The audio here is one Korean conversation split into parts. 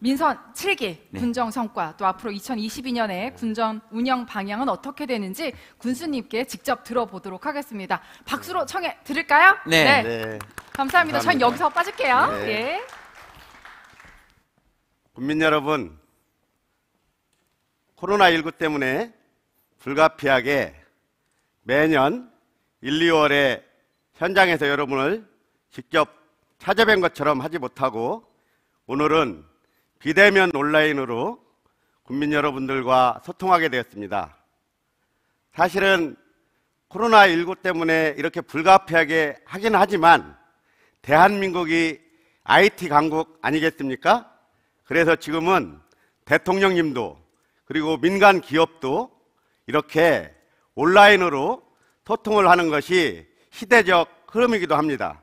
민선 7기 네. 군정 성과, 또 앞으로 2022년에 군정 운영 방향은 어떻게 되는지 군수님께 직접 들어보도록 하겠습니다. 박수로 청해 드릴까요? 네. 네. 감사합니다. 전 여기서 빠질게요. 네. 예. 국민 여러분, 코로나19 때문에 불가피하게 매년 1, 2월에 현장에서 여러분을 직접 찾아뵌 것처럼 하지 못하고 오늘은 비대면 온라인으로 국민 여러분들과 소통하게 되었습니다. 사실은 코로나19 때문에 이렇게 불가피하게 하긴 하지만 대한민국이 IT 강국 아니겠습니까? 그래서 지금은 대통령님도 그리고 민간 기업도 이렇게 온라인으로 소통을 하는 것이 시대적 흐름이기도 합니다.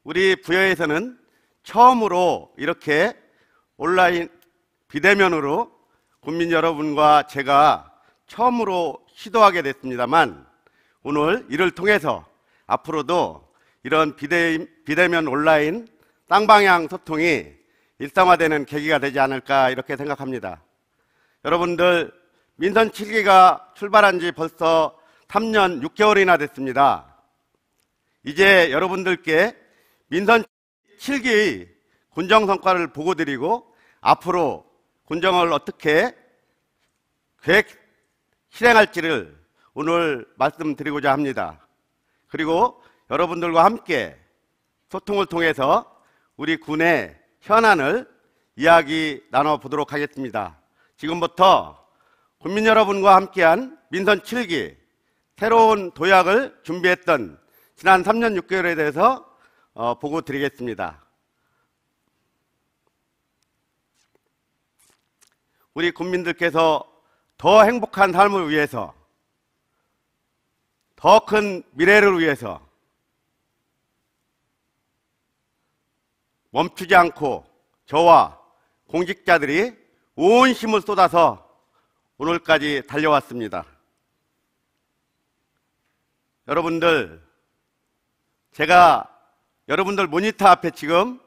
우리 부여에서는 처음으로 이렇게 온라인 비대면으로 국민 여러분과 제가 처음으로 시도하게 됐습니다만 오늘 이를 통해서 앞으로도 이런 비대면 온라인 쌍방향 소통이 일상화되는 계기가 되지 않을까 이렇게 생각합니다. 여러분들, 민선 7기가 출발한 지 벌써 3년 6개월이나 됐습니다. 이제 여러분들께 민선 7기의 군정 성과를 보고드리고 앞으로 군정을 어떻게 계획 실행할지를 오늘 말씀드리고자 합니다. 그리고 여러분들과 함께 소통을 통해서 우리 군의 현안을 이야기 나눠보도록 하겠습니다. 지금부터 국민 여러분과 함께한 민선 7기 새로운 도약을 준비했던 지난 3년 6개월에 대해서 보고 드리겠습니다. 우리 국민들께서 더 행복한 삶을 위해서, 더 큰 미래를 위해서 멈추지 않고 저와 공직자들이 온 힘을 쏟아서 오늘까지 달려왔습니다. 여러분들, 제가 여러분들 모니터 앞에 지금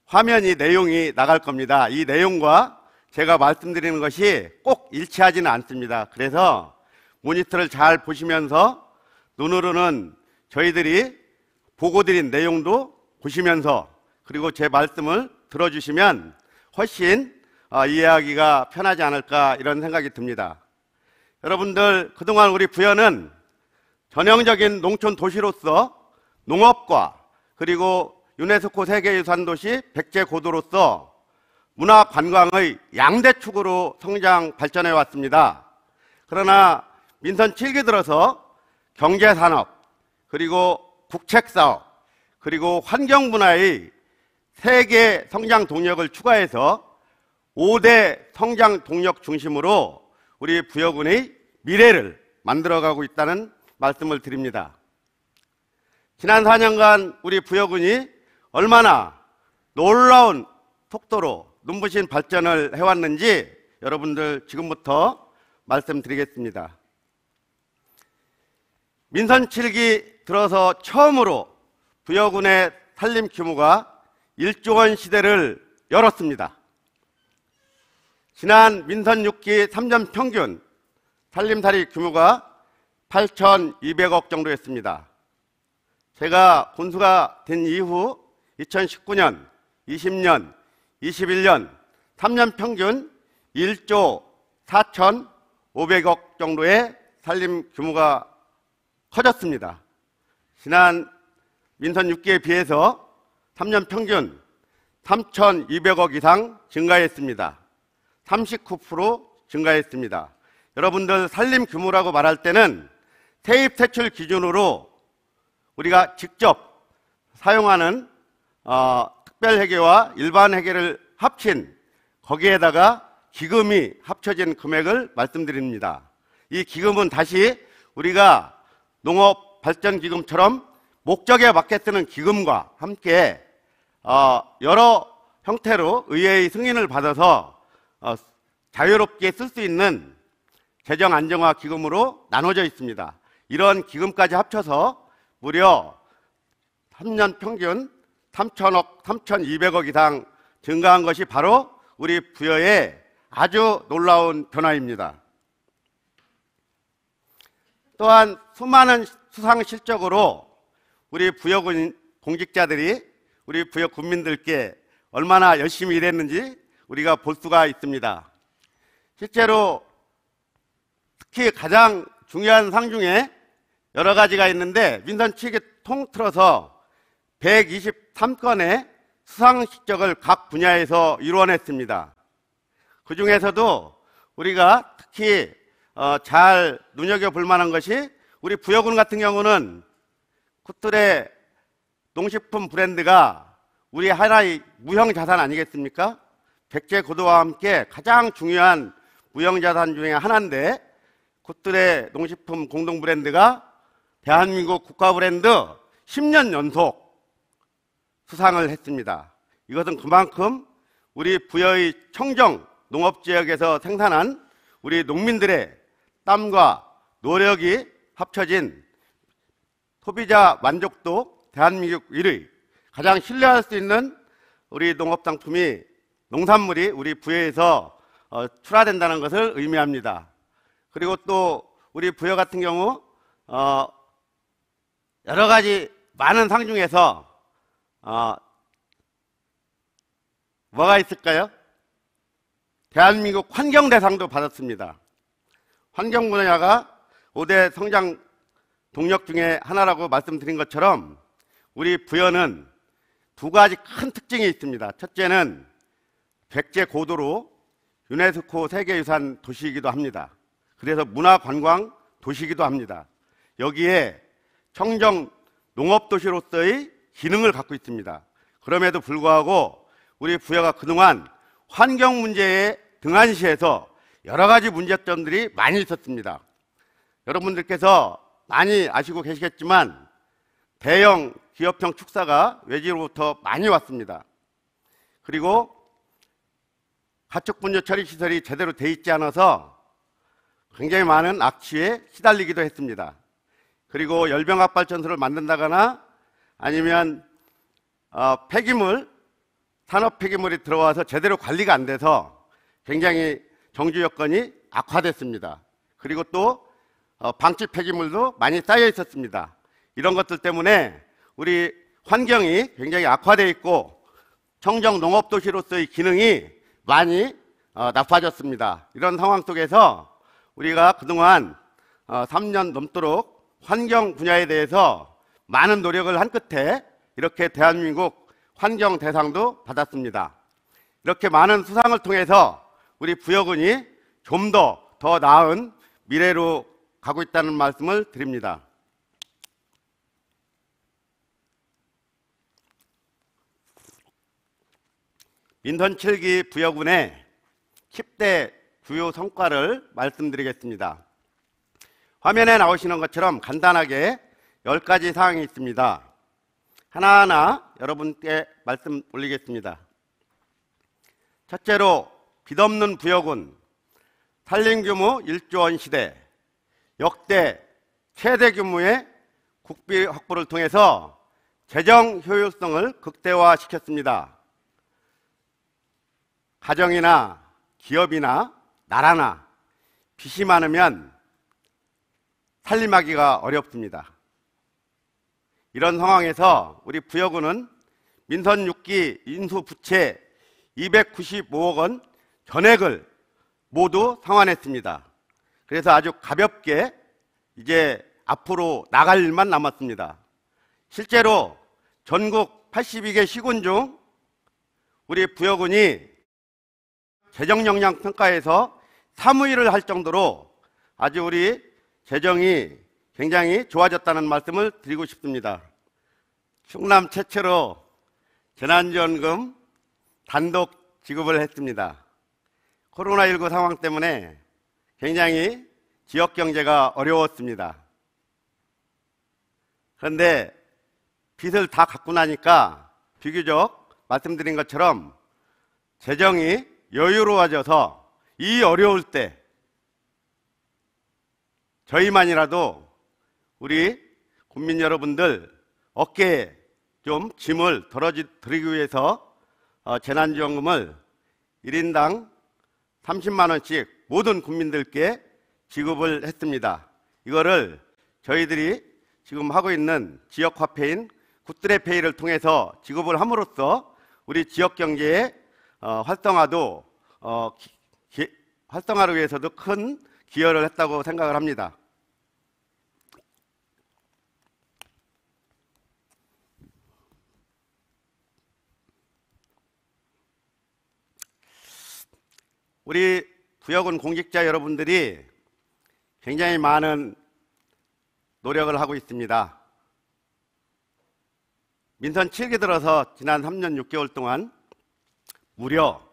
화면이 내용이 나갈 겁니다. 이 내용과 제가 말씀드리는 것이 꼭 일치하지는 않습니다. 그래서 모니터를 잘 보시면서 눈으로는 저희들이 보고드린 내용도 보시면서 그리고 제 말씀을 들어주시면 훨씬 이해하기가 편하지 않을까 이런 생각이 듭니다. 여러분들, 그동안 우리 부여는 전형적인 농촌 도시로서 농업과 그리고 유네스코 세계유산도시 백제 고도로서 문화 관광의 양대축으로 성장 발전해 왔습니다. 그러나 민선 7기 들어서 경제산업, 그리고 국책사업, 그리고 환경분야의 세계 성장 동력을 추가해서 5대 성장 동력 중심으로 우리 부여군의 미래를 만들어가고 있다는 말씀을 드립니다. 지난 4년간 우리 부여군이 얼마나 놀라운 속도로 눈부신 발전을 해왔는지 여러분들 지금부터 말씀드리겠습니다. 민선 7기 들어서 처음으로 부여군의 산림 규모가 1조 원 시대를 열었습니다. 지난 민선 6기 3년 평균 산림살이 규모가 8,200억 정도였습니다. 제가 군수가 된 이후 2019년, 20년, 21년 3년 평균 1조 4,500억 정도의 산림 규모가 커졌습니다. 지난 민선 6기에 비해서 3년 평균 3,200억 이상 증가했습니다. 39% 증가했습니다. 여러분들, 산림 규모라고 말할 때는 세입 세출 기준으로 우리가 직접 사용하는 특별회계와 일반회계를 합친 거기에다가 기금이 합쳐진 금액을 말씀드립니다. 이 기금은 다시 우리가 농업발전기금처럼 목적에 맞게 쓰는 기금과 함께 여러 형태로 의회의 승인을 받아서 자유롭게 쓸 수 있는 재정안정화 기금으로 나눠져 있습니다. 이런 기금까지 합쳐서 무려 3년 평균 3,000억, 3,200억 이상 증가한 것이 바로 우리 부여의 아주 놀라운 변화입니다. 또한 수많은 수상 실적으로 우리 부여군 공직자들이 우리 부여 군민들께 얼마나 열심히 일했는지 우리가 볼 수가 있습니다. 실제로 특히 가장 중요한 상 중에 여러 가지가 있는데 민선 측이 통틀어서 123건의 수상 실적을 각 분야에서 이루어냈습니다. 그 중에서도 우리가 특히 잘 눈여겨볼 만한 것이 우리 부여군 같은 경우는 굿들의 농식품 브랜드가 우리 하나의 무형자산 아니겠습니까? 백제 고도와 함께 가장 중요한 무형자산 중에 하나인데 굿들의 농식품 공동 브랜드가 대한민국 국가 브랜드 10년 연속 수상을 했습니다. 이것은 그만큼 우리 부여의 청정 농업지역에서 생산한 우리 농민들의 땀과 노력이 합쳐진 소비자 만족도 대한민국 1위, 가장 신뢰할 수 있는 우리 농업상품이 농산물이 우리 부여에서 출하된다는 것을 의미합니다. 그리고 또 우리 부여 같은 경우 여러 가지 많은 상 중에서 뭐가 있을까요? 대한민국 환경대상도 받았습니다. 환경 분야가 5대 성장 동력 중에 하나라고 말씀드린 것처럼 우리 부여는 두 가지 큰 특징이 있습니다. 첫째는 백제 고도로 유네스코 세계유산 도시이기도 합니다. 그래서 문화관광 도시이기도 합니다. 여기에 청정 농업도시로서의 기능을 갖고 있습니다. 그럼에도 불구하고 우리 부여가 그동안 환경 문제에 등한시해서 여러 가지 문제점들이 많이 있었습니다. 여러분들께서 많이 아시고 계시겠지만 대형 기업형 축사가 외지로부터 많이 왔습니다. 그리고 가축분뇨 처리 시설이 제대로 돼 있지 않아서 굉장히 많은 악취에 시달리기도 했습니다. 그리고 열병합 발전소를 만든다거나 아니면 폐기물, 산업 폐기물이 들어와서 제대로 관리가 안 돼서 굉장히 정주 여건이 악화됐습니다. 그리고 또 방치 폐기물도 많이 쌓여 있었습니다. 이런 것들 때문에 우리 환경이 굉장히 악화되어 있고 청정 농업도시로서의 기능이 많이 나빠졌습니다. 이런 상황 속에서 우리가 그동안 3년 넘도록 환경 분야에 대해서 많은 노력을 한 끝에 이렇게 대한민국 환경 대상도 받았습니다. 이렇게 많은 수상을 통해서 우리 부여군이 좀 더 나은 미래로 가고 있다는 말씀을 드립니다. 민선 7기 부여군의 10대 주요 성과를 말씀드리겠습니다. 화면에 나오시는 것처럼 간단하게 10가지 사항이 있습니다. 하나하나 여러분께 말씀 올리겠습니다. 첫째로 빚없는 부여군, 산림 규모 1조 원 시대, 역대 최대 규모의 국비 확보를 통해서 재정 효율성을 극대화시켰습니다. 가정이나 기업이나 나라나 빚이 많으면 살림하기가 어렵습니다. 이런 상황에서 우리 부여군은 민선 6기 인수 부채 295억 원 전액을 모두 상환했습니다. 그래서 아주 가볍게 이제 앞으로 나갈 일만 남았습니다. 실제로 전국 82개 시군 중 우리 부여군이 재정 역량 평가에서 3위를 할 정도로 아주 우리 재정이 굉장히 좋아졌다는 말씀을 드리고 싶습니다. 충남 최초로 재난지원금 단독 지급을 했습니다. 코로나19 상황 때문에 굉장히 지역 경제가 어려웠습니다. 그런데 빚을 다 갚고 나니까 비교적 말씀드린 것처럼 재정이 여유로워져서 이 어려울 때 저희만이라도 우리 국민 여러분들 어깨에 좀 짐을 덜어드리기 위해서 재난지원금을 1인당 30만 원씩 모든 국민들께 지급을 했습니다. 이거를 저희들이 지금 하고 있는 지역화폐인 굿드레페이를 통해서 지급을 함으로써 우리 지역 경제의 활성화를 위해서도 큰 기여를 했다고 생각을 합니다. 우리 부여군 공직자 여러분들이 굉장히 많은 노력을 하고 있습니다. 민선 7기 들어서 지난 3년 6개월 동안 무려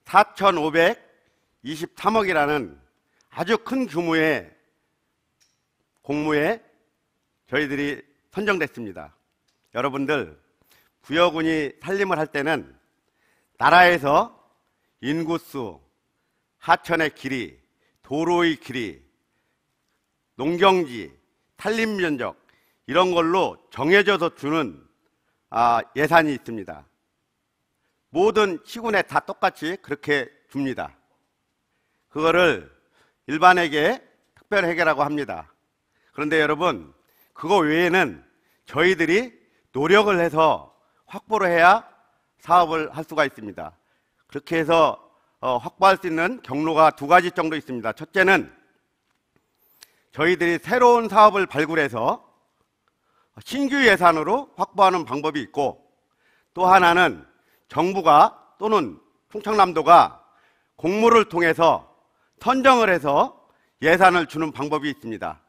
4,523억이라는 아주 큰 규모의 공모에 저희들이 선정됐습니다. 여러분들, 부여군이 살림을 할 때는 나라에서 인구수, 하천의 길이, 도로의 길이, 농경지, 산림면적 이런 걸로 정해져서 주는 예산이 있습니다. 모든 시군에 다 똑같이 그렇게 줍니다. 그거를 일반에게 특별회계라고 합니다. 그런데 여러분, 그거 외에는 저희들이 노력을 해서 확보를 해야 사업을 할 수가 있습니다. 그렇게 해서 확보할 수 있는 경로가 두 가지 정도 있습니다. 첫째는 저희들이 새로운 사업을 발굴해서 신규 예산으로 확보하는 방법이 있고, 또 하나는 정부가 또는 충청남도가 공모를 통해서 선정을 해서 예산을 주는 방법이 있습니다.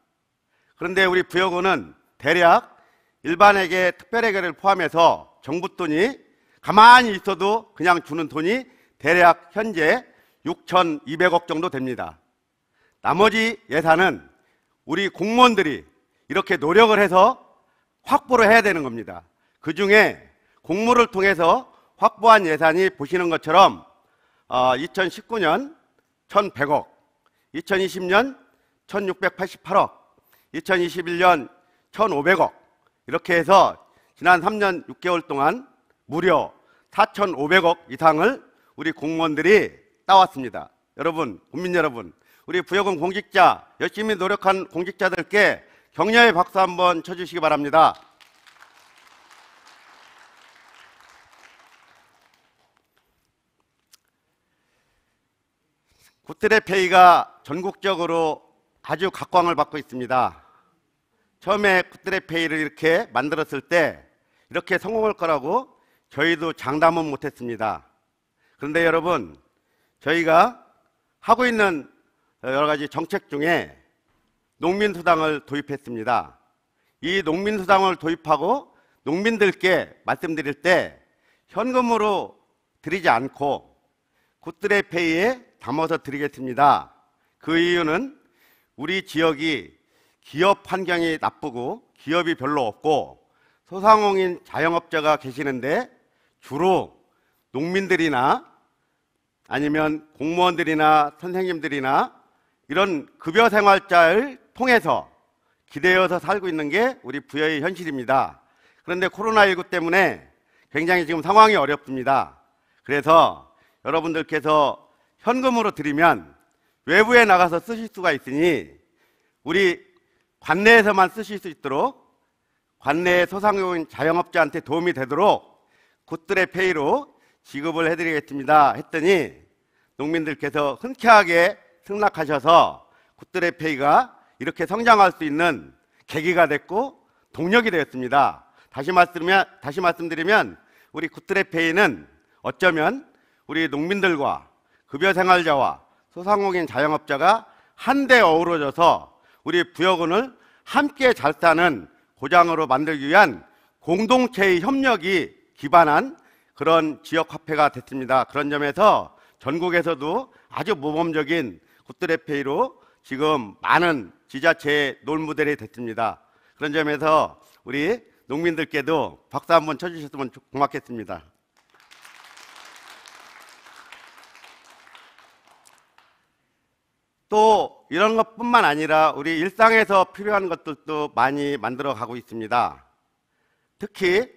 그런데 우리 부여군은 대략 일반에게 특별회계를 포함해서 정부 돈이 가만히 있어도 그냥 주는 돈이 대략 현재 6,200억 정도 됩니다. 나머지 예산은 우리 공무원들이 이렇게 노력을 해서 확보를 해야 되는 겁니다. 그 중에 공모를 통해서 확보한 예산이 보시는 것처럼 2019년 1,100억, 2020년 1,688억, 2021년 1,500억 이렇게 해서 지난 3년 6개월 동안 무려 4,500억 이상을 우리 공무원들이 따왔습니다. 여러분, 국민 여러분, 우리 부여군 공직자, 열심히 노력한 공직자들께 격려의 박수 한번 쳐주시기 바랍니다. 굿드레페이가 전국적으로 아주 각광을 받고 있습니다. 처음에 굿드레페이를 이렇게 만들었을 때 이렇게 성공할 거라고 저희도 장담은 못했습니다. 그런데 여러분, 저희가 하고 있는 여러 가지 정책 중에 농민수당을 도입했습니다. 이 농민수당을 도입하고 농민들께 말씀드릴 때 현금으로 드리지 않고 굿드레페이에 담아서 드리겠습니다. 그 이유는 우리 지역이 기업 환경이 나쁘고 기업이 별로 없고 소상공인 자영업자가 계시는데 주로 농민들이나 아니면 공무원들이나 선생님들이나 이런 급여 생활자를 통해서 기대어서 살고 있는 게 우리 부여의 현실입니다. 그런데 코로나19 때문에 굉장히 지금 상황이 어렵습니다. 그래서 여러분들께서 현금으로 드리면 외부에 나가서 쓰실 수가 있으니 우리 관내에서만 쓰실 수 있도록 관내 소상공인 자영업자한테 도움이 되도록 굿드레페이로 지급을 해드리겠습니다 했더니 농민들께서 흔쾌하게 승낙하셔서 굿드레페이가 이렇게 성장할 수 있는 계기가 됐고 동력이 되었습니다. 다시 말씀드리면 우리 굿드레페이는 어쩌면 우리 농민들과 급여생활자와 소상공인 자영업자가 한데 어우러져서 우리 부여군을 함께 잘 사는 고장으로 만들기 위한 공동체의 협력이 기반한 그런 지역화폐가 됐습니다. 그런 점에서 전국에서도 아주 모범적인 굿드레페이로 지금 많은 지자체의 롤모델이 됐습니다. 그런 점에서 우리 농민들께도 박수 한번 쳐주셨으면 고맙겠습니다. 또 이런 것뿐만 아니라 우리 일상에서 필요한 것들도 많이 만들어 가고 있습니다. 특히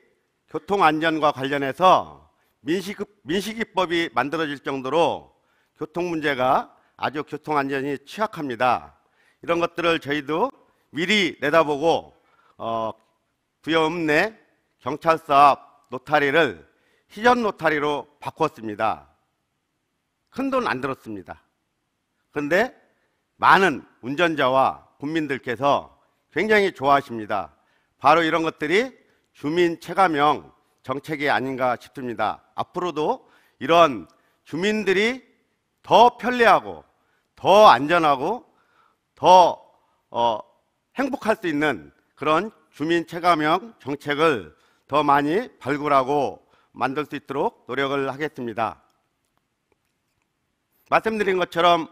교통안전과 관련해서 민식이법이 만들어질 정도로 교통 문제가 아주 교통 안전이 취약합니다. 이런 것들을 저희도 미리 내다보고 부여읍 내 경찰서 앞 노타리를 희전 노타리로 바꿨습니다. 큰 돈 안 들었습니다. 그런데 많은 운전자와 국민들께서 굉장히 좋아하십니다. 바로 이런 것들이 주민 체감형 정책이 아닌가 싶습니다. 앞으로도 이런 주민들이 더 편리하고 더 안전하고 더 행복할 수 있는 그런 주민 체감형 정책을 더 많이 발굴하고 만들 수 있도록 노력을 하겠습니다. 말씀드린 것처럼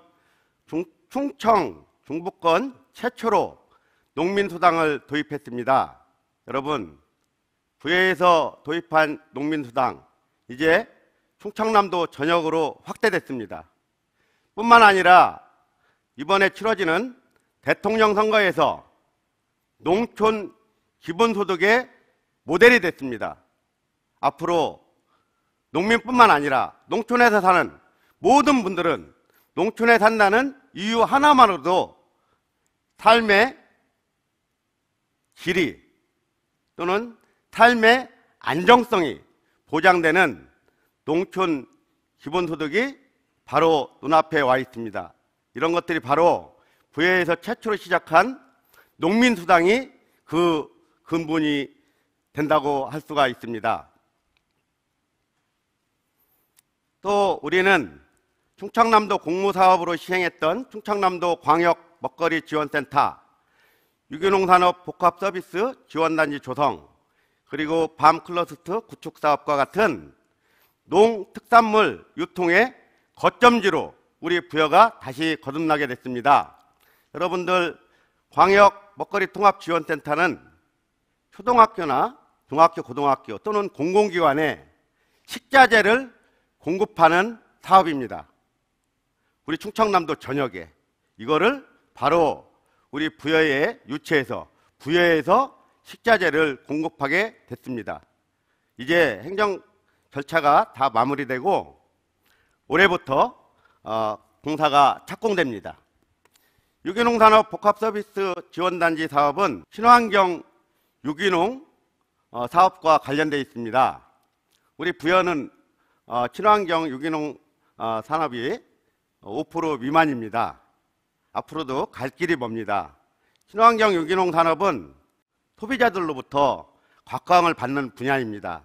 충청 중부권 최초로 농민수당을 도입했습니다. 여러분, 부여에서 도입한 농민수당 이제 충청남도 전역으로 확대됐습니다. 뿐만 아니라 이번에 치러지는 대통령 선거에서 농촌 기본소득의 모델이 됐습니다. 앞으로 농민뿐만 아니라 농촌에서 사는 모든 분들은 농촌에 산다는 이유 하나만으로도 삶의 질이 또는 삶의 안정성이 보장되는 농촌 기본소득이 바로 눈앞에 와 있습니다. 이런 것들이 바로 부여에서 최초로 시작한 농민수당이 그 근본이 된다고 할 수가 있습니다. 또 우리는 충청남도 공무사업으로 시행했던 충청남도 광역 먹거리 지원센터, 유기농 산업 복합 서비스 지원단지 조성, 그리고 밤 클러스터 구축 사업과 같은 농특산물 유통의 거점지로 우리 부여가 다시 거듭나게 됐습니다. 여러분들, 광역 먹거리 통합 지원센터는 초등학교나 중학교, 고등학교 또는 공공기관에 식자재를 공급하는 사업입니다. 우리 충청남도 전역에 이거를 바로 우리 부여에 유치해서 부여에서 식자재를 공급하게 됐습니다. 이제 행정 절차가 다 마무리되고 올해부터 공사가 착공됩니다. 유기농 산업 복합 서비스 지원단지 사업은 친환경 유기농 사업과 관련되어 있습니다. 우리 부여는 친환경 유기농 산업이 5% 미만입니다. 앞으로도 갈 길이 멉니다. 친환경 유기농 산업은 소비자들로부터 곽광을 받는 분야입니다.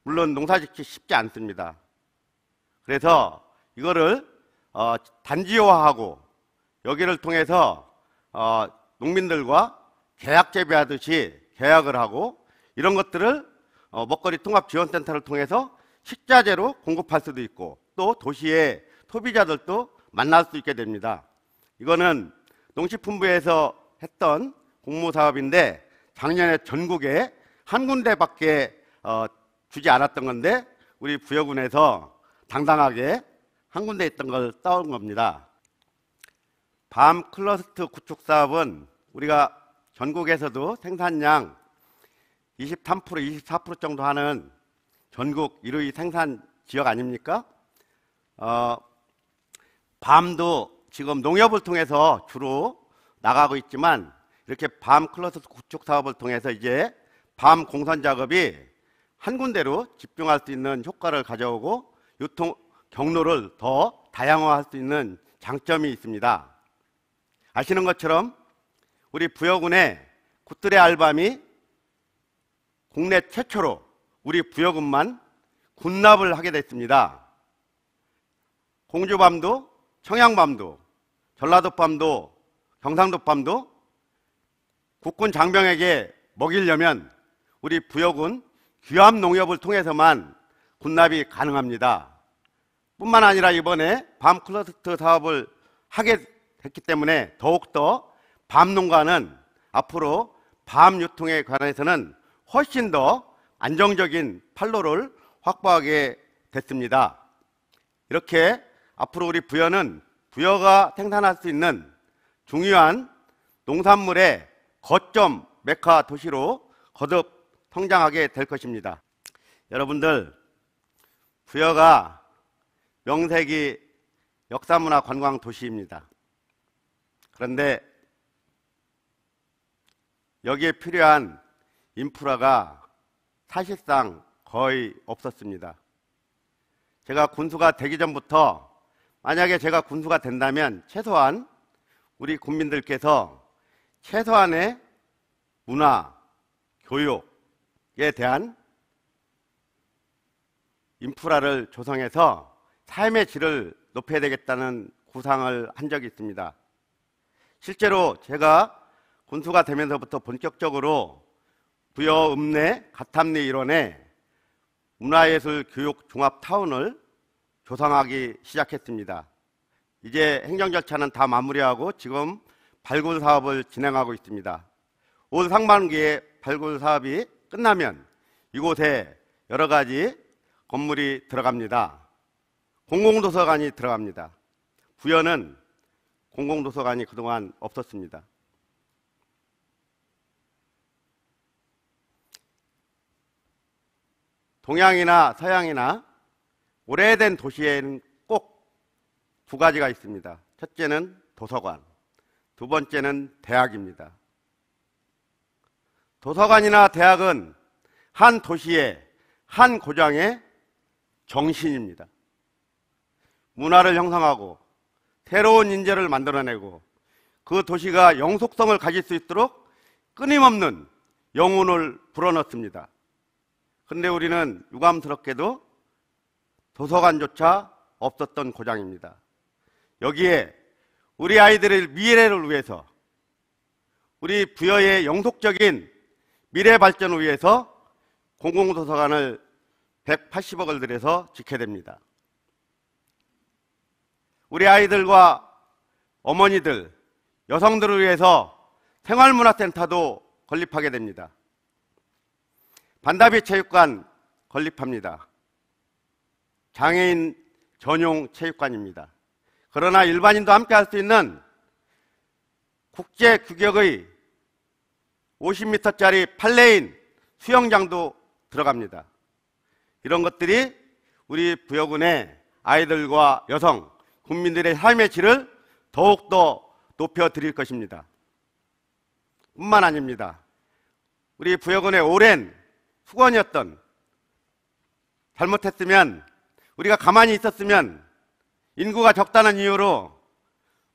물론 농사짓기 쉽지 않습니다. 그래서 이거를 단지화하고 여기를 통해서 농민들과 계약 재배하듯이 계약을 하고 이런 것들을 먹거리 통합 지원센터를 통해서 식자재로 공급할 수도 있고 또 도시의 소비자들도 만날 수 있게 됩니다. 이거는 농식품부에서 했던 공모사업인데 작년에 전국에 한 군데밖에 주지 않았던 건데 우리 부여군에서 당당하게 한 군데 있던 걸 따온 겁니다. 밤 클러스터 구축 사업은 우리가 전국에서도 생산량 23%, 24% 정도 하는 전국 1위 생산 지역 아닙니까? 밤도 지금 농협을 통해서 주로 나가고 있지만 이렇게 밤 클러스터 구축 사업을 통해서 이제 밤 공선 작업이 한 군데로 집중할 수 있는 효과를 가져오고 유통 경로를 더 다양화할 수 있는 장점이 있습니다. 아시는 것처럼 우리 부여군의 굿드레 알밤이 국내 최초로 우리 부여군만 군납을 하게 됐습니다. 공주밤도, 청양밤도, 전라도밤도, 경상도밤도 국군 장병에게 먹이려면 우리 부여군 귀암 농협을 통해서만 군납이 가능합니다. 뿐만 아니라 이번에 밤 클러스터 사업을 하게 됐기 때문에 더욱더 밤 농가는 앞으로 밤 유통에 관해서는 훨씬 더 안정적인 판로를 확보하게 됐습니다. 이렇게 앞으로 우리 부여는 부여가 생산할 수 있는 중요한 농산물의 거점 메카 도시로 거듭 성장하게 될 것입니다. 여러분들, 부여가 명색이 역사문화 관광 도시입니다. 그런데 여기에 필요한 인프라가 사실상 거의 없었습니다. 제가 군수가 되기 전부터 만약에 제가 군수가 된다면 최소한 우리 국민들께서 최소한의 문화, 교육에 대한 인프라를 조성해서 삶의 질을 높여야 되겠다는 구상을 한 적이 있습니다. 실제로 제가 군수가 되면서부터 본격적으로 부여 읍내 가탐리 일원에 문화예술 교육 종합타운을 조성하기 시작했습니다. 이제 행정 절차는 다 마무리하고 지금 발굴 사업을 진행하고 있습니다. 올 상반기에 발굴 사업이 끝나면 이곳에 여러 가지 건물이 들어갑니다. 공공도서관이 들어갑니다. 부여는 공공도서관이 그동안 없었습니다. 동양이나 서양이나 오래된 도시에는 꼭 두 가지가 있습니다. 첫째는 도서관, 두 번째는 대학입니다. 도서관이나 대학은 한 도시의 한 고장의 정신입니다. 문화를 형성하고 새로운 인재를 만들어내고 그 도시가 영속성을 가질 수 있도록 끊임없는 영혼을 불어넣습니다. 그런데 우리는 유감스럽게도 도서관조차 없었던 고장입니다. 여기에 우리 아이들의 미래를 위해서, 우리 부여의 영속적인 미래 발전을 위해서 공공도서관을 180억을 들여서 짓게 됩니다. 우리 아이들과 어머니들, 여성들을 위해서 생활문화센터도 건립하게 됩니다. 반다비 체육관 건립합니다. 장애인 전용 체육관입니다. 그러나 일반인도 함께 할 수 있는 국제 규격의 50m짜리 8레인 수영장도 들어갑니다. 이런 것들이 우리 부여군의 아이들과 여성, 국민들의 삶의 질을 더욱더 높여드릴 것입니다. 뿐만 아닙니다. 우리 부여군의 오랜 수건이었던, 잘못했으면, 우리가 가만히 있었으면 인구가 적다는 이유로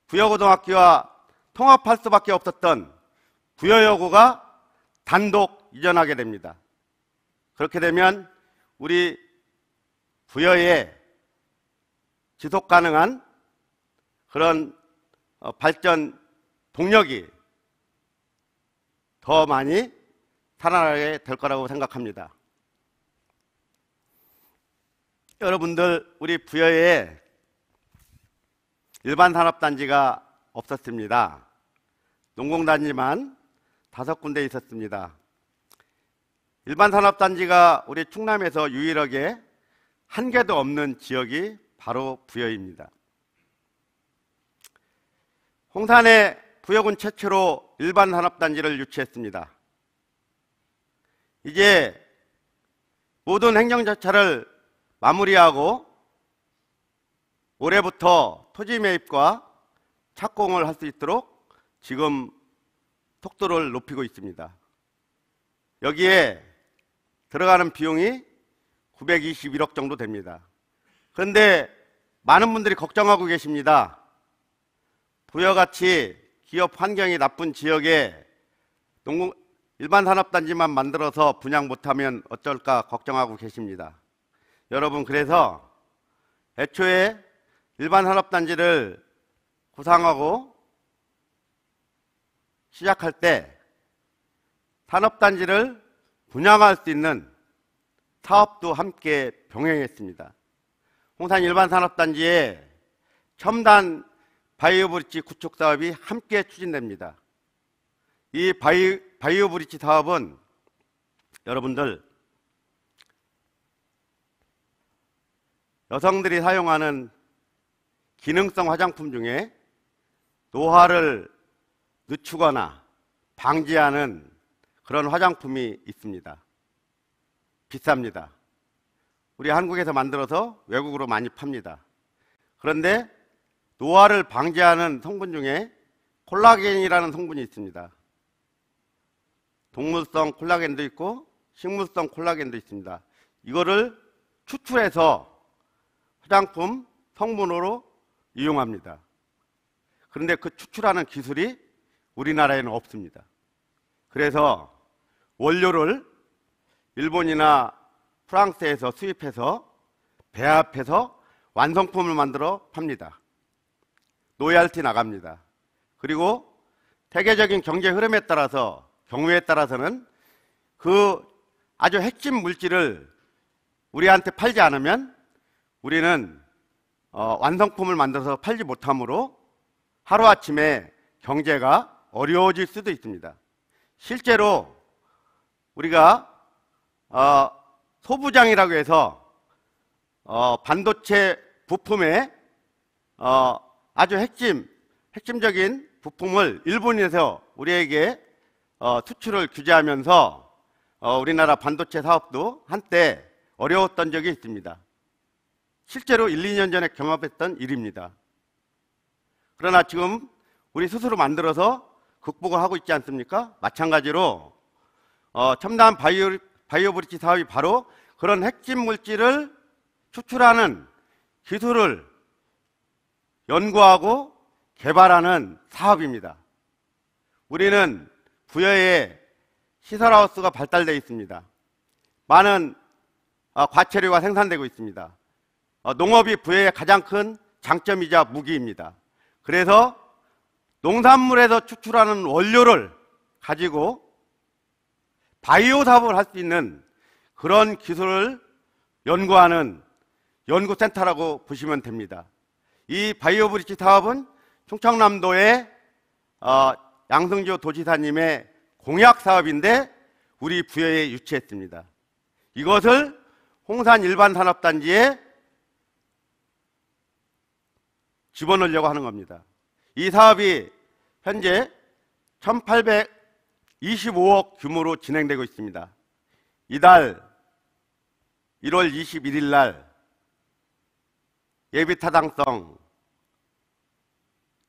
부여고등학교와 통합할 수밖에 없었던 부여여고가 단독 이전하게 됩니다. 그렇게 되면 우리 부여의 지속 가능한 그런 발전 동력이 더 많이 살아나게 될 거라고 생각합니다. 여러분들, 우리 부여에 일반 산업단지가 없었습니다. 농공단지만 5군데 있었습니다. 일반 산업단지가 우리 충남에서 유일하게 한 개도 없는 지역이 바로 부여입니다. 홍산에 부여군 최초로 일반 산업단지를 유치했습니다. 이제 모든 행정 절차를 마무리하고 올해부터 토지 매입과 착공을 할 수 있도록 지금 속도를 높이고 있습니다. 여기에 들어가는 비용이 921억 정도 됩니다. 그런데 많은 분들이 걱정하고 계십니다. 부여같이 기업 환경이 나쁜 지역에 일반 산업단지만 만들어서 분양 못하면 어쩔까 걱정하고 계십니다. 여러분, 그래서 애초에 일반 산업단지를 구상하고 시작할 때 산업단지를 분양할 수 있는 사업도 함께 병행했습니다. 홍산 일반 산업단지에 첨단 바이오 브릿지 구축 사업이 함께 추진됩니다. 이 바이오 브릿지 사업은 여러분들, 여성들이 사용하는 기능성 화장품 중에 노화를 늦추거나 방지하는 그런 화장품이 있습니다. 비쌉니다. 우리 한국에서 만들어서 외국으로 많이 팝니다. 그런데 노화를 방지하는 성분 중에 콜라겐이라는 성분이 있습니다. 동물성 콜라겐도 있고 식물성 콜라겐도 있습니다. 이거를 추출해서 화장품 성분으로 이용합니다. 그런데 그 추출하는 기술이 우리나라에는 없습니다. 그래서 원료를 일본이나 프랑스에서 수입해서 배합해서 완성품을 만들어 팝니다. 로열티 나갑니다. 그리고 세계적인 경제 흐름에 따라서, 경우에 따라서는 그 아주 핵심 물질을 우리한테 팔지 않으면 우리는 완성품을 만들어서 팔지 못하므로 하루아침에 경제가 어려워질 수도 있습니다. 실제로 우리가 소부장이라고 해서 반도체 부품의 아주 핵심적인 부품을 일본에서 우리에게 수출을 규제하면서 우리나라 반도체 사업도 한때 어려웠던 적이 있습니다. 실제로 1, 2년 전에 경험했던 일입니다. 그러나 지금 우리 스스로 만들어서 극복을 하고 있지 않습니까? 마찬가지로 첨단 바이오 브릿지 사업이 바로 그런 핵심 물질을 추출하는 기술을 연구하고 개발하는 사업입니다. 우리는 부여에 시설하우스가 발달되어 있습니다. 많은 과체류가 생산되고 있습니다. 농업이 부여의 가장 큰 장점이자 무기입니다. 그래서 농산물에서 추출하는 원료를 가지고 바이오 사업을 할 수 있는 그런 기술을 연구하는 연구센터라고 보시면 됩니다. 이 바이오 브릿지 사업은 충청남도의 양승조 도지사님의 공약 사업인데 우리 부여에 유치했습니다. 이것을 홍산 일반산업단지에 집어넣으려고 하는 겁니다. 이 사업이 현재 1825억 규모로 진행되고 있습니다. 이달 1월 21일 날 예비타당성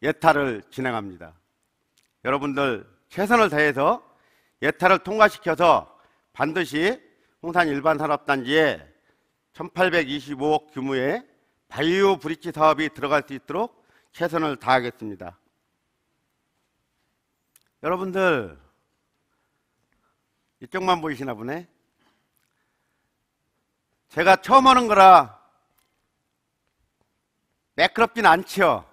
예타를 진행합니다. 여러분들 최선을 다해서 예타를 통과시켜서 반드시 홍산 일반산업단지에 1825억 규모의 바이오 브릿지 사업이 들어갈 수 있도록 최선을 다하겠습니다. 여러분들 이쪽만 보이시나 보네. 제가 처음 하는 거라 매끄럽진 않죠.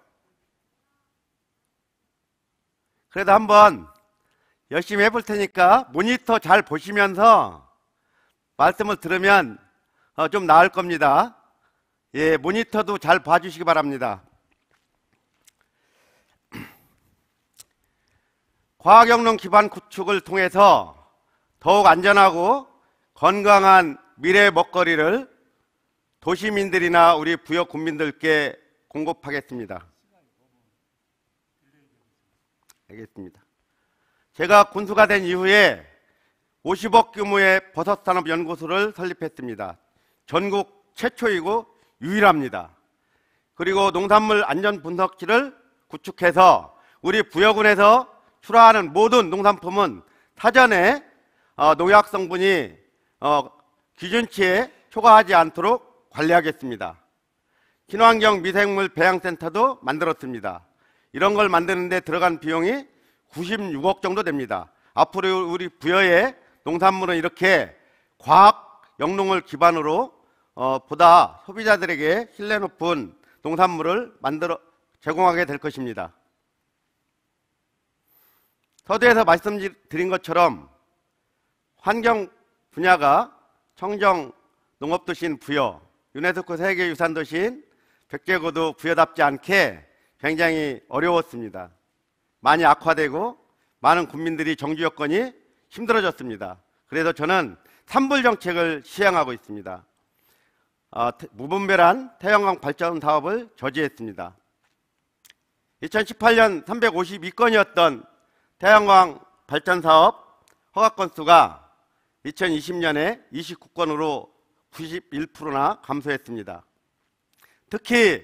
그래도 한번 열심히 해볼 테니까 모니터 잘 보시면서 말씀을 들으면 좀 나을 겁니다. 예, 모니터도 잘 봐주시기 바랍니다. 과학영농 기반 구축을 통해서 더욱 안전하고 건강한 미래 먹거리를 도시민들이나 우리 부여 국민들께 공급하겠습니다. 알겠습니다. 제가 군수가 된 이후에 50억 규모의 버섯산업연구소를 설립했습니다. 전국 최초이고 유일합니다. 그리고 농산물 안전분석실을 구축해서 우리 부여군에서 출하하는 모든 농산품은 사전에 농약 성분이 기준치에 초과하지 않도록 관리하겠습니다. 친환경 미생물 배양센터도 만들었습니다. 이런 걸 만드는 데 들어간 비용이 96억 정도 됩니다. 앞으로 우리 부여의 농산물은 이렇게 과학 영농을 기반으로 보다 소비자들에게 신뢰 높은 농산물을 만들어 제공하게 될 것입니다. 서두에서 말씀드린 것처럼 환경 분야가 청정 농업도시인 부여, 유네스코 세계유산도시인 백제고도 부여답지 않게 굉장히 어려웠습니다. 많이 악화되고 많은 국민들이 정주 여건이 힘들어졌습니다. 그래서 저는 산불 정책을 시행하고 있습니다. 무분별한 태양광 발전 사업을 저지했습니다. 2018년 352건이었던 태양광 발전 사업 허가 건수가 2020년에 29건으로 91%나 감소했습니다. 특히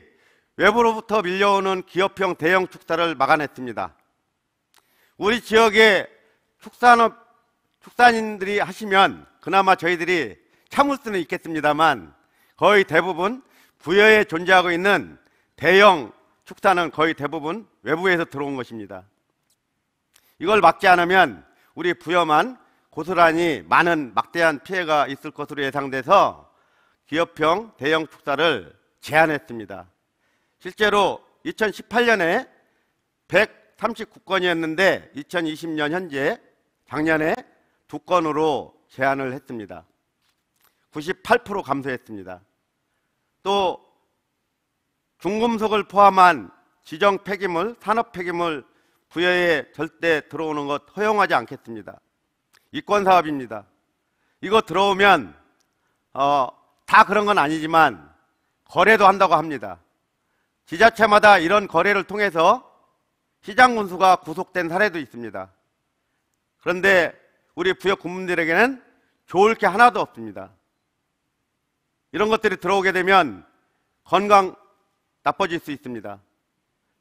외부로부터 밀려오는 기업형 대형 축사를 막아냈습니다. 우리 지역의 축산인들이 하시면 그나마 저희들이 참을 수는 있겠습니다만 거의 대부분 부여에 존재하고 있는 대형 축사는 거의 대부분 외부에서 들어온 것입니다. 이걸 막지 않으면 우리 부여만 고스란히 많은 막대한 피해가 있을 것으로 예상돼서 기업형 대형 축사를 제한했습니다. 실제로 2018년에 139건이었는데 2020년 현재 작년에 2건으로 제한을 했습니다. 98% 감소했습니다. 또 중금속을 포함한 지정 폐기물, 산업 폐기물 부여에 절대 들어오는 것 허용하지 않겠습니다. 이권 사업입니다. 이거 들어오면 다 그런 건 아니지만 거래도 한다고 합니다. 지자체마다 이런 거래를 통해서 시장 군수가 구속된 사례도 있습니다. 그런데 우리 부여 군민들에게는 좋을 게 하나도 없습니다. 이런 것들이 들어오게 되면 건강 나빠질 수 있습니다.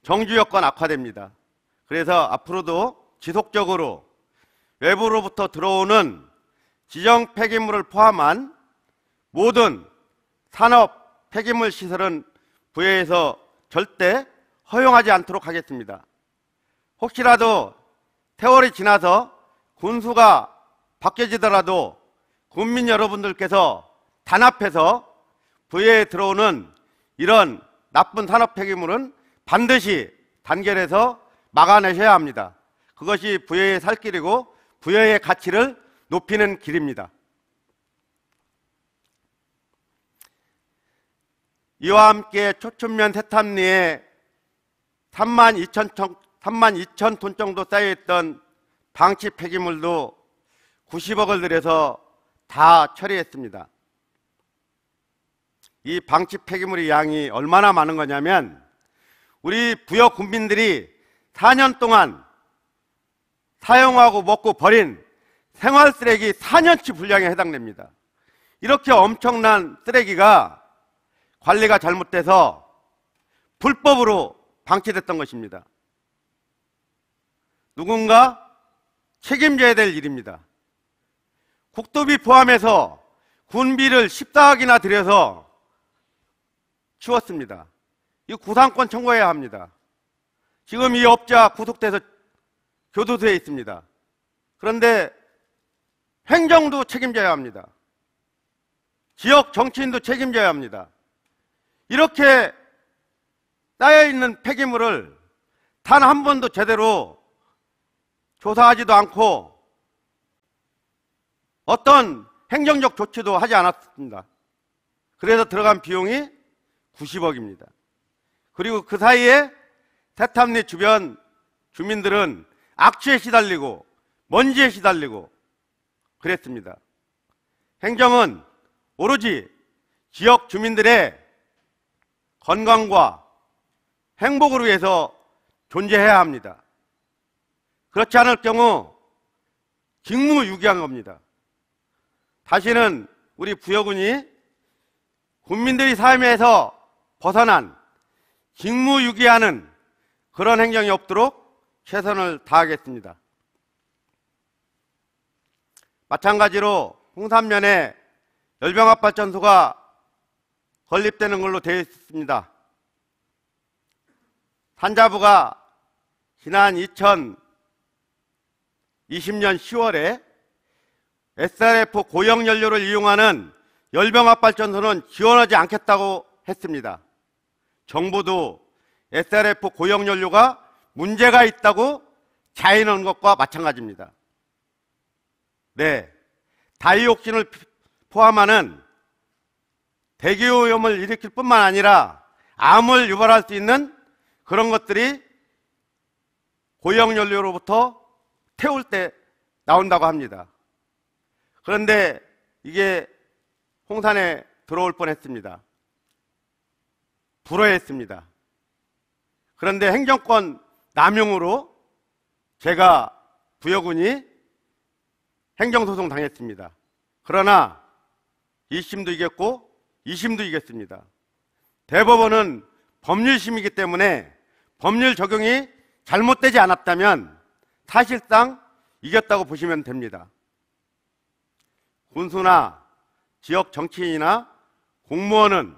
정주 여건 악화됩니다. 그래서 앞으로도 지속적으로 외부로부터 들어오는 지정 폐기물을 포함한 모든 산업 폐기물 시설은 부여에서 절대 허용하지 않도록 하겠습니다. 혹시라도 세월이 지나서 군수가 바뀌어지더라도 국민 여러분들께서 단합해서 부여에 들어오는 이런 나쁜 산업 폐기물은 반드시 단결해서 막아내셔야 합니다. 그것이 부여의 살 길이고 부여의 가치를 높이는 길입니다. 이와 함께 초춘면 세탑리에 32,000톤 정도 쌓여있던 방치 폐기물도 90억을 들여서 다 처리했습니다. 이 방치 폐기물의 양이 얼마나 많은 거냐면 우리 부여 군민들이 4년 동안 사용하고 먹고 버린 생활 쓰레기 4년치 분량에 해당됩니다. 이렇게 엄청난 쓰레기가 관리가 잘못돼서 불법으로 방치됐던 것입니다. 누군가 책임져야 될 일입니다. 국도비 포함해서 군비를 14억이나 들여서 치웠습니다. 이 구상권 청구해야 합니다. 지금 이 업자 구속돼서 교도소에 있습니다. 그런데 행정도 책임져야 합니다. 지역 정치인도 책임져야 합니다. 이렇게 쌓여있는 폐기물을 단 한 번도 제대로 조사하지도 않고 어떤 행정적 조치도 하지 않았습니다. 그래서 들어간 비용이 90억입니다. 그리고 그 사이에 세탑리 주변 주민들은 악취에 시달리고 먼지에 시달리고 그랬습니다. 행정은 오로지 지역 주민들의 건강과 행복을 위해서 존재해야 합니다. 그렇지 않을 경우 직무유기한 겁니다. 다시는 우리 부여군이 국민들의 삶에서 벗어난 직무유기하는 그런 행정이 없도록 최선을 다하겠습니다. 마찬가지로 홍산면에 열병합발전소가 건립되는 걸로 되어 있습니다. 산자부가 지난 2020년 10월에 SRF 고형연료를 이용하는 열병합발전소는 지원하지 않겠다고 했습니다. 정부도 SRF 고형연료가 문제가 있다고 자인한 것과 마찬가지입니다. 네, 다이옥신을 포함하는 대기오염을 일으킬 뿐만 아니라 암을 유발할 수 있는 그런 것들이 고형연료로부터 태울 때 나온다고 합니다. 그런데 이게 홍산에 들어올 뻔했습니다. 불허했습니다. 그런데 행정권 남용으로 제가 부여군이 행정소송 당했습니다. 그러나 1심도 이겼고 2심도 이겼습니다. 대법원은 법률심이기 때문에 법률 적용이 잘못되지 않았다면 사실상 이겼다고 보시면 됩니다. 군수나 지역 정치인이나 공무원은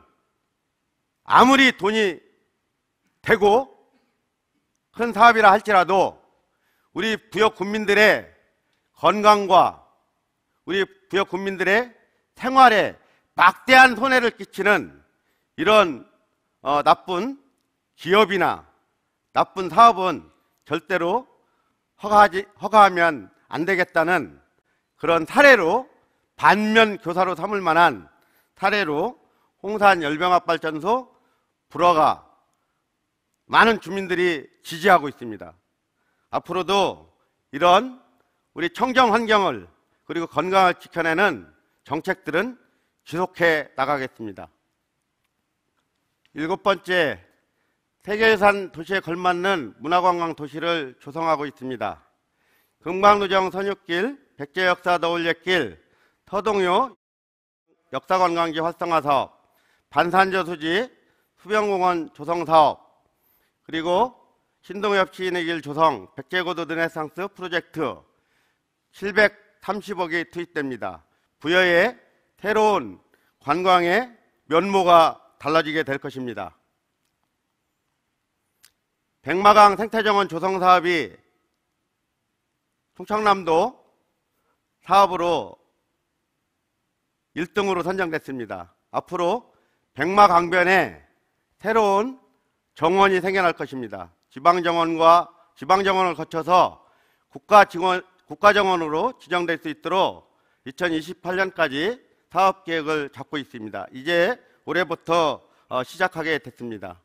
아무리 돈이 되고 큰 사업이라 할지라도 우리 부역 국민들의 건강과 우리 부역 국민들의 생활에 막대한 손해를 끼치는 이런 나쁜 기업이나 나쁜 사업은 절대로 허가하면 안 되겠다는 그런 사례로, 반면 교사로 삼을 만한 사례로 홍산 열병합발전소 불허가 많은 주민들이 지지하고 있습니다. 앞으로도 이런 우리 청정 환경을 그리고 건강을 지켜내는 정책들은 지속해 나가겠습니다. 7번째, 세계유산 도시에 걸맞는 문화관광 도시를 조성하고 있습니다. 금강루정 선육길, 백제역사 더울옛길, 서동요 역사관광지 활성화 사업, 반산저 수지 수변공원 조성 사업, 그리고 신동엽 시인의 길 조성, 백제고도 르네상스 프로젝트 730억이 투입됩니다. 부여의 새로운 관광의 면모가 달라지게 될 것입니다. 백마강 생태정원 조성 사업이 충청남도 사업으로 1등으로 선정됐습니다. 앞으로 백마강변에 새로운 정원이 생겨날 것입니다. 지방정원을 거쳐서 국가정원으로 지정될 수 있도록 2028년까지 사업계획을 잡고 있습니다. 이제 올해부터 시작하게 됐습니다.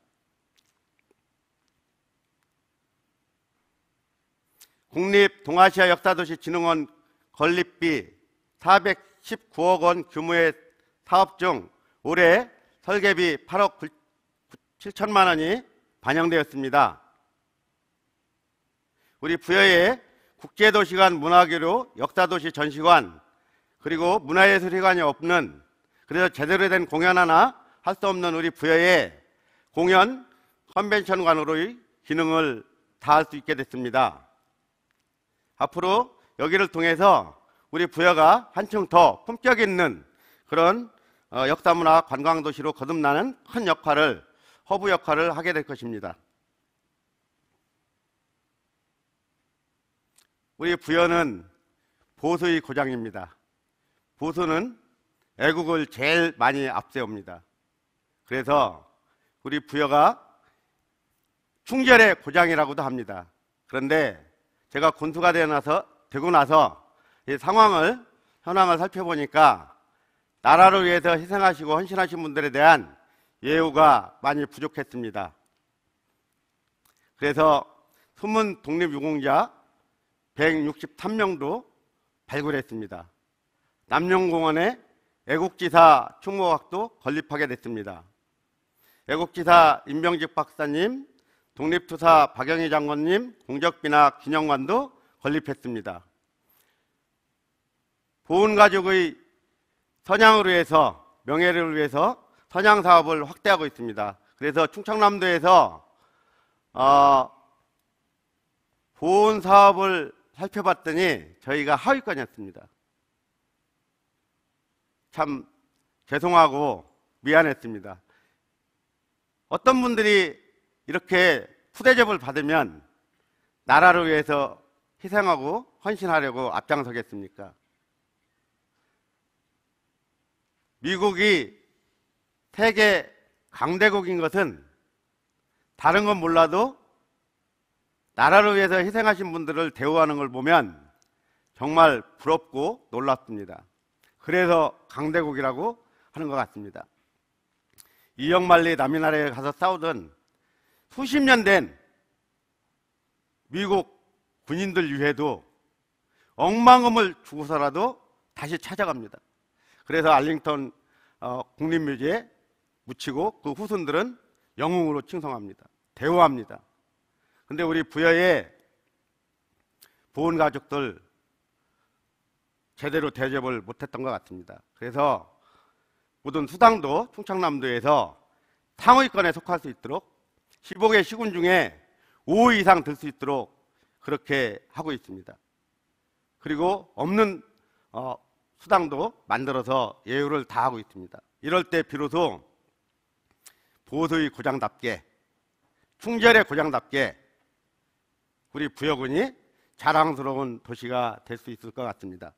국립동아시아 역사도시진흥원 건립비 419억 원 규모의 사업 중 올해 설계비 8억 7천만 원이 반영되었습니다. 우리 부여에 국제도시관 문화교류, 역사도시 전시관, 그리고 문화예술회관이 없는, 그래서 제대로 된 공연 하나 할 수 없는 우리 부여에 공연 컨벤션관으로의 기능을 다할 수 있게 됐습니다. 앞으로 여기를 통해서 우리 부여가 한층 더 품격 있는 그런 역사문화 관광도시로 거듭나는 큰 역할을, 허브 역할을 하게 될 것입니다. 우리 부여는 보수의 고장입니다. 보수는 애국을 제일 많이 앞세웁니다. 그래서 우리 부여가 충절의 고장이라고도 합니다. 그런데 제가 군수가 되고 나서 이 현황을 살펴보니까 나라를 위해서 희생하시고 헌신하신 분들에 대한 예우가 많이 부족했습니다. 그래서 숨은 독립유공자 163명도 발굴했습니다. 남룡공원에 애국지사 충무학도 건립하게 됐습니다. 애국지사 임병직 박사님, 독립투사 박영희 장관님 공적비나 기념관도 건립했습니다. 보훈가족의 선양을 위해서, 명예를 위해서 선양 사업을 확대하고 있습니다. 그래서 충청남도에서 보훈 사업을 살펴봤더니 저희가 하위권이었습니다. 참 죄송하고 미안했습니다. 어떤 분들이 이렇게 푸대접을 받으면 나라를 위해서 희생하고 헌신하려고 앞장서겠습니까? 미국이 세계 강대국인 것은 다른 건 몰라도 나라를 위해서 희생하신 분들을 대우하는 걸 보면 정말 부럽고 놀랍습니다. 그래서 강대국이라고 하는 것 같습니다. 이영만리 남이나라에 가서 싸우던 수십 년 된 미국 군인들 위해도 억만금을 주고서라도 다시 찾아갑니다. 그래서 알링턴 국립묘지에 묻히고 그 후손들은 영웅으로 칭송합니다. 대우합니다. 근데 우리 부여의 보훈가족들 제대로 대접을 못했던 것 같습니다. 그래서 모든 수당도 충청남도에서 상위권에 속할 수 있도록 15개 시군 중에 5위 이상 들 수 있도록 그렇게 하고 있습니다. 그리고 없는 수당도 만들어서 예우를 다하고 있습니다. 이럴 때 비로소 보수의 고장답게, 충절의 고장답게 우리 부여군이 자랑스러운 도시가 될 수 있을 것 같습니다.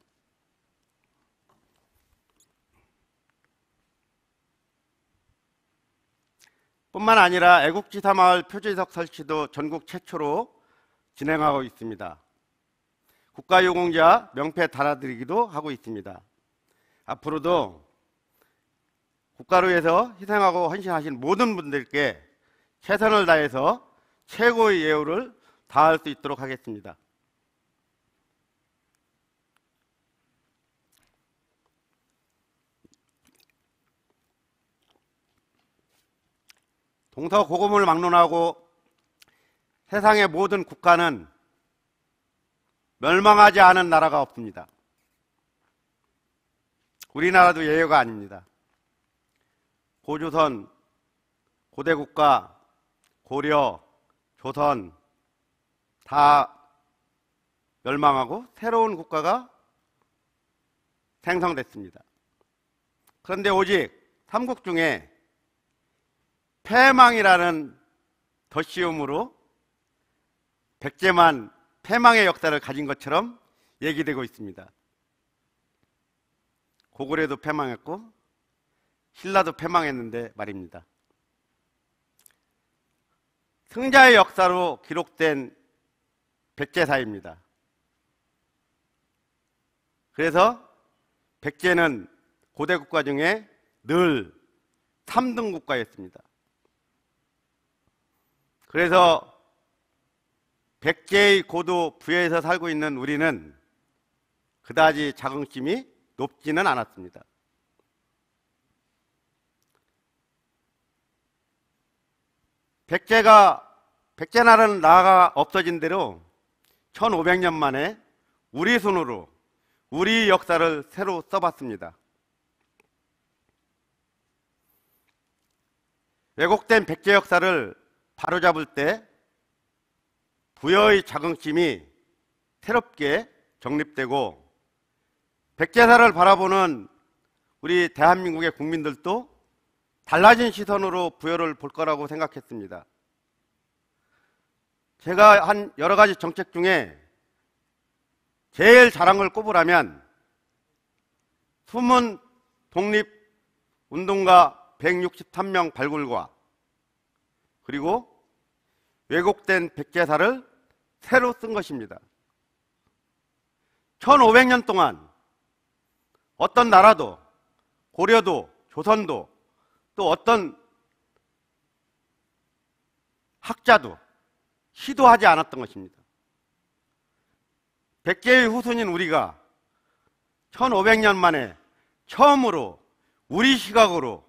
뿐만 아니라 애국지사마을 표지석 설치도 전국 최초로 진행하고 있습니다. 국가유공자 명패 달아드리기도 하고 있습니다. 앞으로도 국가를 위해서 희생하고 헌신하신 모든 분들께 최선을 다해서 최고의 예우를 다할 수 있도록 하겠습니다. 동서고금을 막론하고 세상의 모든 국가는 멸망하지 않은 나라가 없습니다. 우리나라도 예외가 아닙니다. 고조선, 고대국가, 고려, 조선 다 멸망하고 새로운 국가가 생성됐습니다. 그런데 오직 삼국 중에 패망이라는 덧씌움으로 백제만 패망의 역사를 가진 것처럼 얘기되고 있습니다. 고구려도 패망했고 신라도 패망했는데 말입니다. 승자의 역사로 기록된 백제사입니다. 그래서 백제는 고대 국가 중에 늘 3등 국가였습니다. 그래서 백제의 고도 부여에서 살고 있는 우리는 그다지 자긍심이 높지는 않았습니다. 백제나라는 나라가 없어진 대로 1500년 만에 우리 손으로 우리 역사를 새로 써봤습니다. 왜곡된 백제 역사를 바로잡을 때 부여의 자긍심이 새롭게 정립되고 백제사를 바라보는 우리 대한민국의 국민들도 달라진 시선으로 부여를 볼 거라고 생각했습니다. 제가 한 여러 가지 정책 중에 제일 자랑을 꼽으라면 숨은 독립운동가 163명 발굴과 그리고 왜곡된 백제사를 새로 쓴 것입니다. 1500년 동안 어떤 나라도 고려도 조선도 또 어떤 학자도 시도하지 않았던 것입니다. 백제의 후손인 우리가 1500년 만에 처음으로 우리 시각으로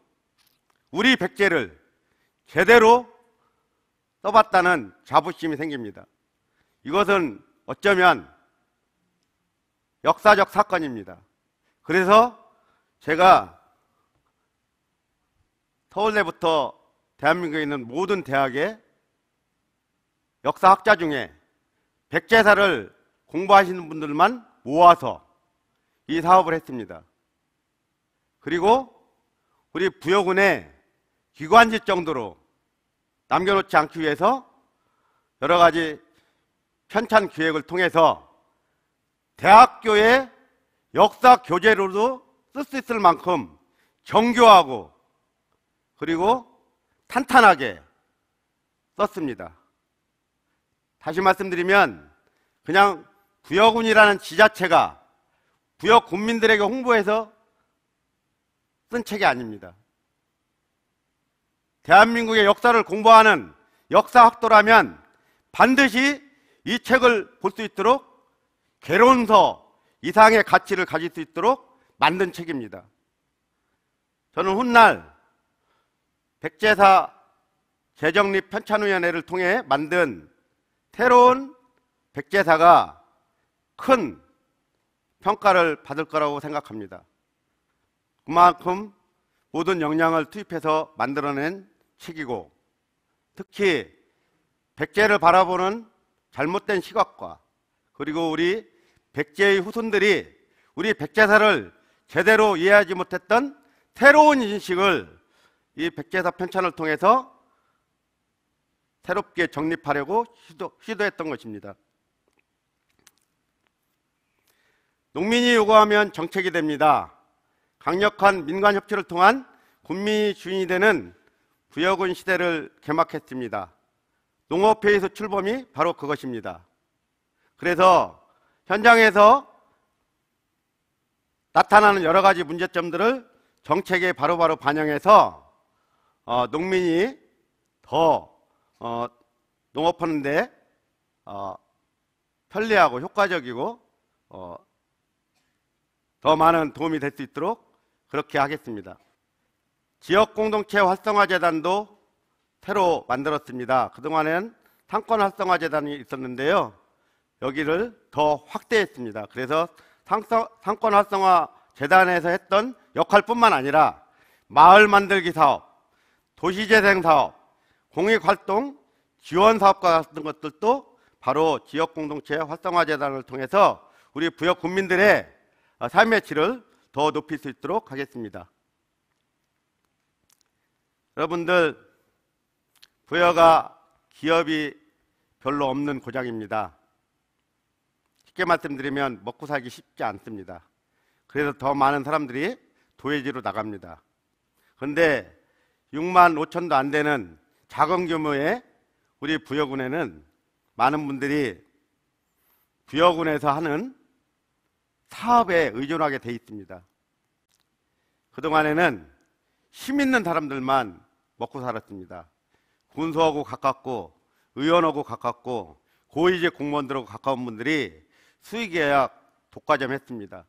우리 백제를 제대로 써봤다는 자부심이 생깁니다. 이것은 어쩌면 역사적 사건입니다. 그래서 제가 서울대부터 대한민국에 있는 모든 대학의 역사학자 중에 백제사를 공부하시는 분들만 모아서 이 사업을 했습니다. 그리고 우리 부여군의 기관지 정도로 남겨놓지 않기 위해서 여러 가지 편찬 기획을 통해서 대학교의 역사 교재로도 쓸 수 있을 만큼 정교하고 그리고 탄탄하게 썼습니다. 다시 말씀드리면 그냥 부여군이라는 지자체가 부여 군민들에게 홍보해서 쓴 책이 아닙니다. 대한민국의 역사를 공부하는 역사학도라면 반드시 이 책을 볼 수 있도록 개론서 이상의 가치를 가질 수 있도록 만든 책입니다. 저는 훗날 백제사 재정립 편찬위원회를 통해 만든 새로운 백제사가 큰 평가를 받을 거라고 생각합니다. 그만큼 모든 역량을 투입해서 만들어낸 책이고, 특히 백제를 바라보는 잘못된 시각과, 그리고 우리 백제의 후손들이 우리 백제사를 제대로 이해하지 못했던 새로운 인식을 이 백제사 편찬을 통해서 새롭게 정립하려고 시도했던 것입니다. 농민이 요구하면 정책이 됩니다. 강력한 민관 협치를 통한 군민이 주인이 되는 부여군 시대를 개막했습니다. 농업회의소 출범이 바로 그것입니다. 그래서 현장에서 나타나는 여러 가지 문제점들을 정책에 바로바로 반영해서 농민이 더 농업하는데 편리하고 효과적이고 더 많은 도움이 될 수 있도록 그렇게 하겠습니다. 지역공동체 활성화재단도 새로 만들었습니다. 그동안에는 상권활성화재단이 있었는데요. 여기를 더 확대했습니다. 그래서 상권활성화재단에서 했던 역할뿐만 아니라 마을 만들기 사업, 도시재생 사업, 공익활동, 지원사업과 같은 것들도 바로 지역공동체 활성화재단을 통해서 우리 부여 군민들의 삶의 질을 더 높일 수 있도록 하겠습니다. 여러분들, 부여가 기업이 별로 없는 고장입니다. 쉽게 말씀드리면 먹고 살기 쉽지 않습니다. 그래서 더 많은 사람들이 도외지로 나갑니다. 그런데 6만 5천도 안 되는 작은 규모의 우리 부여군에는 많은 분들이 부여군에서 하는 사업에 의존하게 돼 있습니다. 그동안에는 힘 있는 사람들만 먹고 살았습니다. 군수하고 가깝고 의원하고 가깝고 고위직 공무원들하고 가까운 분들이 수의계약 독과점 했습니다.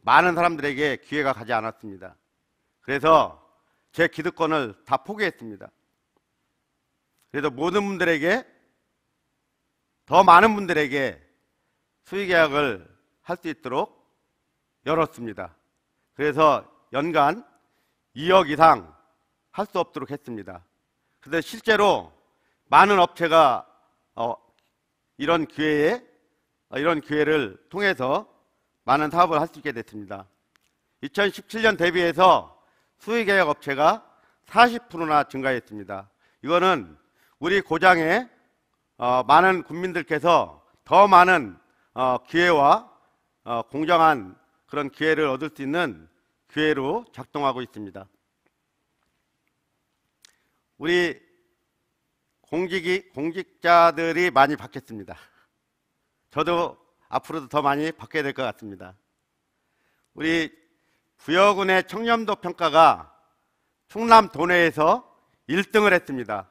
많은 사람들에게 기회가 가지 않았습니다. 그래서 제 기득권을 다 포기했습니다. 그래서 모든 분들에게, 더 많은 분들에게 수의계약을 할 수 있도록 열었습니다. 그래서 연간 2억 이상 할 수 없도록 했습니다. 그런데 실제로 많은 업체가 이런 기회를 통해서 많은 사업을 할 수 있게 됐습니다. 2017년 대비해서 수의계약 업체가 40%나 증가했습니다. 이거는 우리 고장에 많은 국민들께서 더 많은 기회와 공정한 그런 기회를 얻을 수 있는 기회로 작동하고 있습니다. 우리 공직자들이 많이 바뀌었습니다. 저도 앞으로도 더 많이 바뀌어야 될 것 같습니다. 우리 부여군의 청렴도 평가가 충남 도내에서 1등을 했습니다.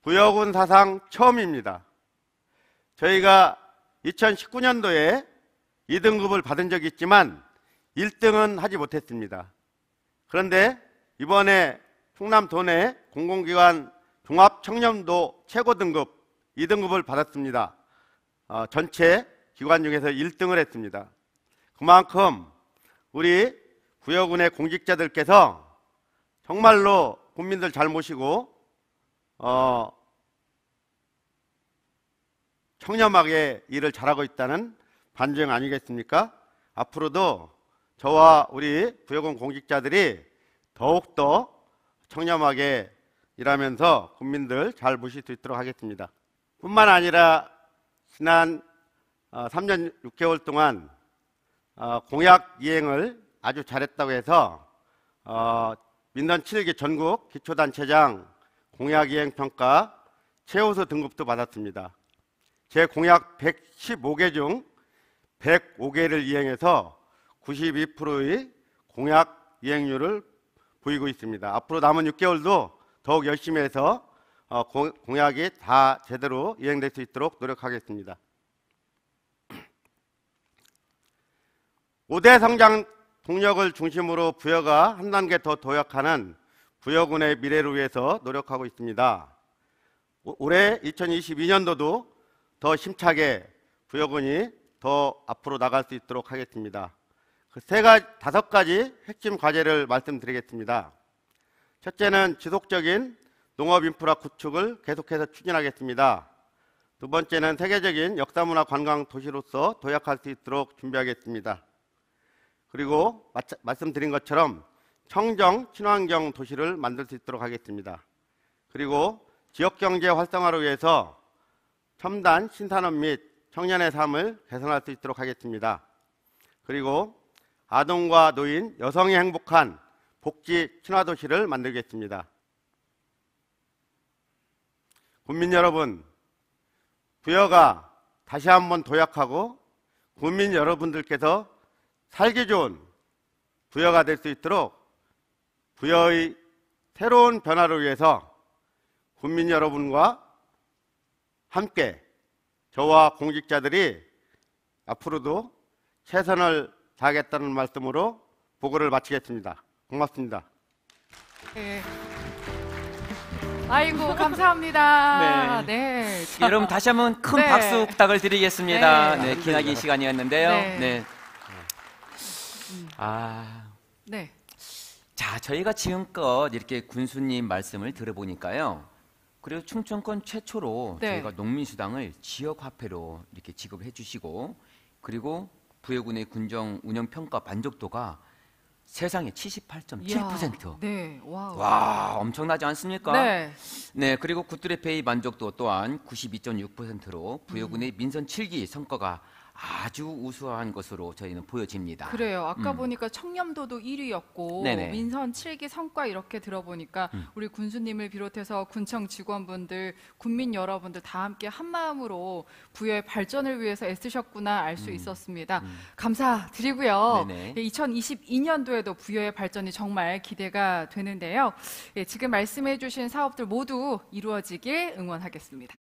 부여군 사상 처음입니다. 저희가 2019년도에 2등급을 받은 적이 있지만 1등은 하지 못했습니다. 그런데 이번에 충남 도내 공공기관 종합청렴도 최고 등급 2등급을 받았습니다. 전체 기관 중에서 1등을 했습니다. 그만큼 우리 부여군의 공직자들께서 정말로 국민들 잘 모시고 청렴하게 일을 잘하고 있다는 반증 아니겠습니까? 앞으로도 저와 우리 부여군 공직자들이 더욱더 청렴하게 일하면서 국민들 잘 모실 수 있도록 하겠습니다. 뿐만 아니라 지난 3년 6개월 동안 공약 이행을 아주 잘했다고 해서 민원 7기 전국 기초단체장 공약 이행 평가 최우수 등급도 받았습니다. 제 공약 115개 중 105개를 이행해서 92%의 공약 이행률을 보이고 있습니다. 앞으로 남은 6개월도 더욱 열심히 해서 공약이 다 제대로 이행될 수 있도록 노력하겠습니다. 5대 성장 동력을 중심으로 부여가 한 단계 더 도약하는 부여군의 미래를 위해서 노력하고 있습니다. 올해 2022년도도 더 힘차게 부여군이 더 앞으로 나갈 수 있도록 하겠습니다. 그 5가지 핵심 과제를 말씀드리겠습니다. 첫째는 지속적인 농업 인프라 구축을 계속해서 추진하겠습니다. 두 번째는 세계적인 역사문화 관광 도시로서 도약할 수 있도록 준비하겠습니다. 그리고 말씀드린 것처럼 청정 친환경 도시를 만들 수 있도록 하겠습니다. 그리고 지역경제 활성화를 위해서 첨단 신산업 및 청년의 삶을 개선할 수 있도록 하겠습니다. 그리고 아동과 노인, 여성이 행복한 복지 친화도시를 만들겠습니다. 국민 여러분, 부여가 다시 한번 도약하고 국민 여러분들께서 살기 좋은 부여가 될 수 있도록 부여의 새로운 변화를 위해서 국민 여러분과 함께 저와 공직자들이 앞으로도 최선을 다하겠다는 말씀으로 보고를 마치겠습니다. 고맙습니다. 네. 아이고 감사합니다. 네. 자, 여러분 다시 한번 큰 네. 박수 부탁을 드리겠습니다. 네. 네, 기나긴 시간이었는데요. 네. 네. 네. 자, 저희가 지금껏 이렇게 군수님 말씀을 들어보니까요. 그리고 충청권 최초로 네. 저희가 농민수당을 지역화폐로 이렇게 지급해 주시고, 그리고 부여군의 군정 운영 평가 만족도가 세상의 78.7%. 네. 와우. 와, 엄청나지 않습니까? 네. 네, 그리고 굿드레 페이 만족도 또한 92.6%로 부여군의 민선 7기 성과가 아주 우수한 것으로 저희는 보여집니다. 그래요. 아까 보니까 청렴도도 1위였고 네네. 민선 7기 성과 이렇게 들어보니까 우리 군수님을 비롯해서 군청 직원분들, 군민 여러분들 다 함께 한 마음으로 부여의 발전을 위해서 애쓰셨구나 알 수 있었습니다. 감사드리고요. 네네. 2022년도에도 부여의 발전이 정말 기대가 되는데요. 예, 지금 말씀해 주신 사업들 모두 이루어지길 응원하겠습니다.